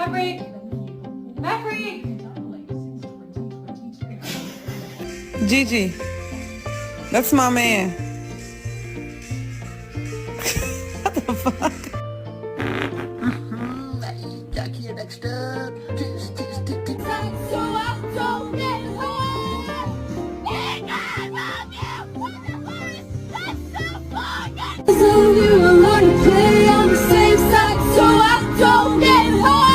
Maverick! Maverick! Gigi, that's my man. What the fuck? Back here next up. So I don't get home! So you wanna play on the same side so I don't get home!